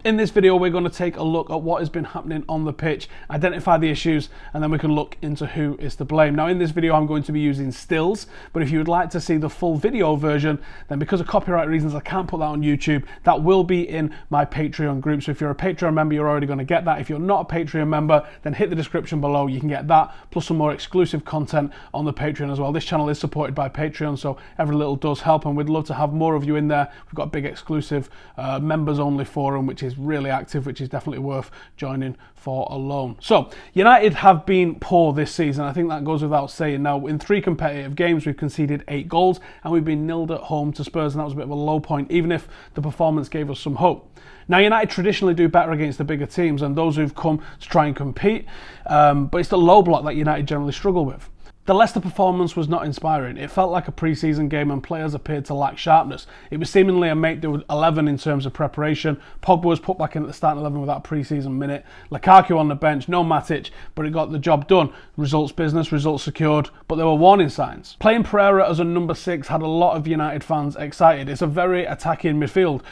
In this video, we're going to take a look at what has been happening on the pitch, identify the issues, and then we can look into who is to blame. Now, in this video, I'm going to be using stills, but if you would like to see the full video version, then because of copyright reasons, I can't put that on YouTube. That will be in my Patreon group. So if you're a Patreon member, you're already going to get that. If you're not a Patreon member, then hit the description below. You can get that, plus some more exclusive content on the Patreon as well. This channel is supported by Patreon, so every little does help, and we'd love to have more of you in there. We've got a big exclusive members-only forum, which is really active, which is definitely worth joining for alone. So, United have been poor this season. I think that goes without saying. Now, in 3 competitive games, we've conceded 8 goals, and we've been nilled at home to Spurs, and that was a bit of a low point, even if the performance gave us some hope. Now, United traditionally do better against the bigger teams and those who've come to try and compete, but it's the low block that United generally struggle with. The Leicester performance was not inspiring. It felt like a pre-season game and players appeared to lack sharpness. It was seemingly a make do 11 in terms of preparation. Pogba was put back in at the starting 11 without a pre-season minute. Lukaku on the bench, no Matic, but it got the job done. Results business, results secured, but there were warning signs. Playing Pereira as a number 6 had a lot of United fans excited. It's a very attacking midfield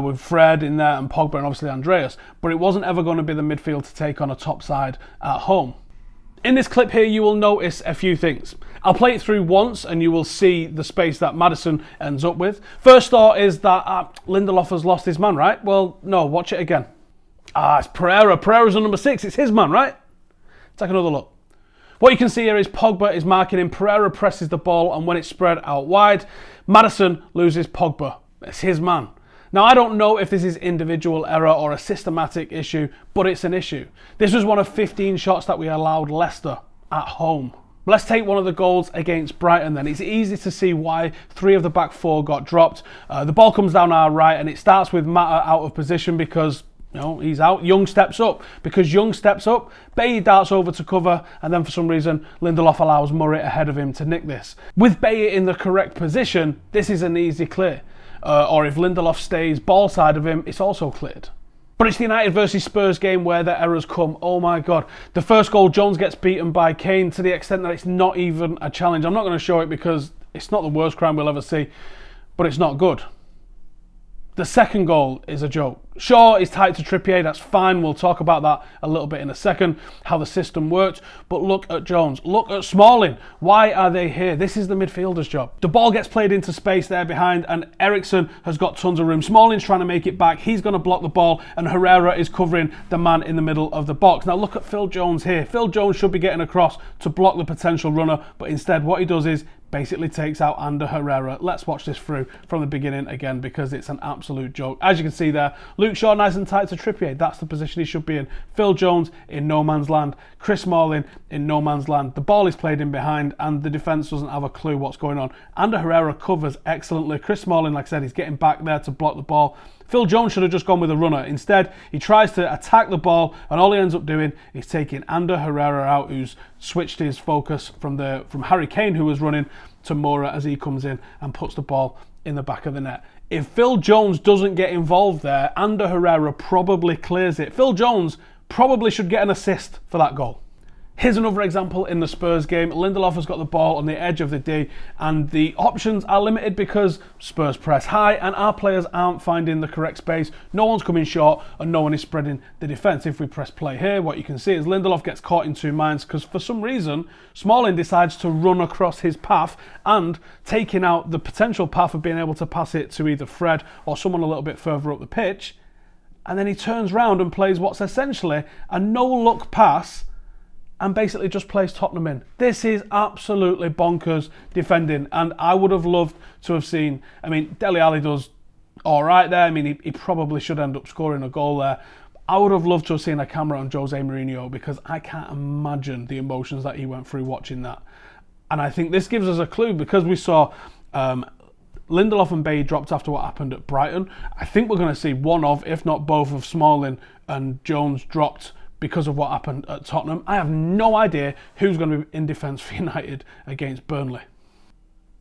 with Fred in there and Pogba and obviously Andreas, but it wasn't ever going to be the midfield to take on a top side at home. In this clip here, you will notice a few things. I'll play it through once and you will see the space that Maddison ends up with. First thought is that Lindelof has lost his man, right? Well, no, watch it again. It's Pereira. Pereira's on number 6. It's his man, right? Take another look. What you can see here is Pogba is marking him. Pereira presses the ball, and when it's spread out wide, Maddison loses Pogba. It's his man. Now, I don't know if this is individual error or a systematic issue, but it's an issue. This was one of 15 shots that we allowed Leicester at home. Let's take one of the goals against Brighton then. It's easy to see why 3 of the back 4 got dropped. The ball comes down our right and it starts with Mata out of position because he's out. Young steps up. Because Young steps up, Bailly darts over to cover, and then for some reason, Lindelof allows Murray ahead of him to nick this. With Bailly in the correct position, this is an easy clear. Or if Lindelof stays ball side of him, it's also cleared. But it's the United versus Spurs game where the errors come. Oh my God. The first goal, Jones gets beaten by Kane to the extent that it's not even a challenge. I'm not going to show it because it's not the worst crime we'll ever see, but it's not good. The second goal is a joke. Shaw is tight to Trippier, that's fine. We'll talk about that a little bit in a second, how the system worked. But look at Jones, look at Smalling. Why are they here? This is the midfielder's job. The ball gets played into space there behind, and Eriksen has got tons of room. Smalling's trying to make it back. He's going to block the ball, and Herrera is covering the man in the middle of the box. Now look at Phil Jones here. Phil Jones should be getting across to block the potential runner, but instead what he does is basically takes out Ander Herrera. Let's watch this through from the beginning again because it's an absolute joke. As you can see there, Luke Shaw nice and tight to Trippier. That's the position he should be in. Phil Jones in no man's land. Chris Smalling in no man's land. The ball is played in behind and the defence doesn't have a clue what's going on. Ander Herrera covers excellently. Chris Smalling, like I said, he's getting back there to block the ball. Phil Jones should have just gone with a runner. Instead, he tries to attack the ball, and all he ends up doing is taking Ander Herrera out, who's switched his focus from Harry Kane, who was running, to Moura as he comes in and puts the ball in the back of the net. If Phil Jones doesn't get involved there, Ander Herrera probably clears it. Phil Jones probably should get an assist for that goal. Here's another example in the Spurs game. Lindelof has got the ball on the edge of the D and the options are limited because Spurs press high and our players aren't finding the correct space. No one's coming short and no one is spreading the defence. If we press play here, what you can see is Lindelof gets caught in 2 minds because for some reason Smalling decides to run across his path and taking out the potential path of being able to pass it to either Fred or someone a little bit further up the pitch. And then he turns round and plays what's essentially a no-look pass and basically just plays Tottenham in. This is absolutely bonkers defending, and I would have loved to have seen, Dele Alli does all right there. He probably should end up scoring a goal there. I would have loved to have seen a camera on Jose Mourinho because I can't imagine the emotions that he went through watching that. And I think this gives us a clue because we saw Lindelof and Bailly dropped after what happened at Brighton. I think we're going to see one of, if not both of Smalling and Jones dropped because of what happened at Tottenham. I have no idea who's going to be in defence for United against Burnley.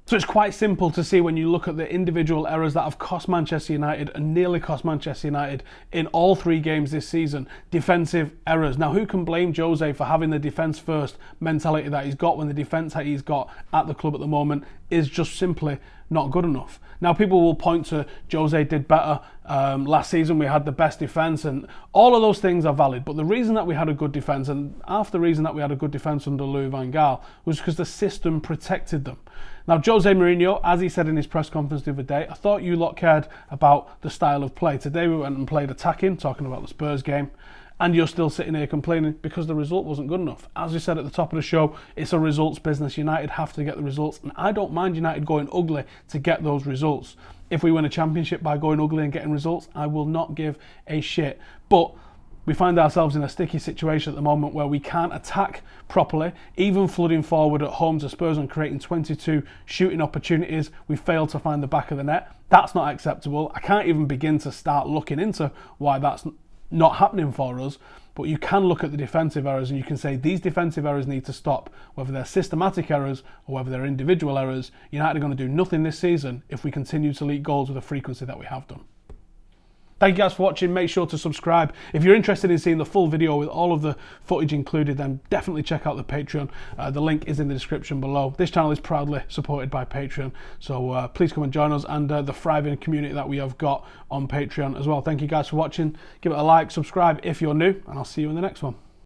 So it's quite simple to see when you look at the individual errors that have cost Manchester United and nearly cost Manchester United in all 3 games this season. Defensive errors. Now, who can blame Jose for having the defence first mentality that he's got when the defence that he's got at the club at the moment is just simply not good enough. Now, people will point to Jose did better last season, we had the best defence, and all of those things are valid, but the reason that we had a good defence, and half the reason that we had a good defence under Louis van Gaal, was because the system protected them. Now, Jose Mourinho, as he said in his press conference the other day, I thought you lot cared about the style of play. Today we went and played attacking, talking about the Spurs game, and you're still sitting here complaining because the result wasn't good enough. As we said at the top of the show, it's a results business. United have to get the results, and I don't mind United going ugly to get those results. If we win a championship by going ugly and getting results, I will not give a shit. But we find ourselves in a sticky situation at the moment where we can't attack properly, even flooding forward at home to Spurs and creating 22 shooting opportunities. We fail to find the back of the net. That's not acceptable. I can't even begin to start looking into why that's not happening for us, but you can look at the defensive errors and you can say these defensive errors need to stop. Whether they're systematic errors or whether they're individual errors, United are going to do nothing this season if we continue to leak goals with the frequency that we have done. Thank you guys for watching. Make sure to subscribe. If you're interested in seeing the full video with all of the footage included, then definitely check out the Patreon. The link is in the description below. This channel is proudly supported by Patreon, so please come and join us and the thriving community that we have got on Patreon as well. Thank you guys for watching. Give it a like, subscribe if you're new, and I'll see you in the next one.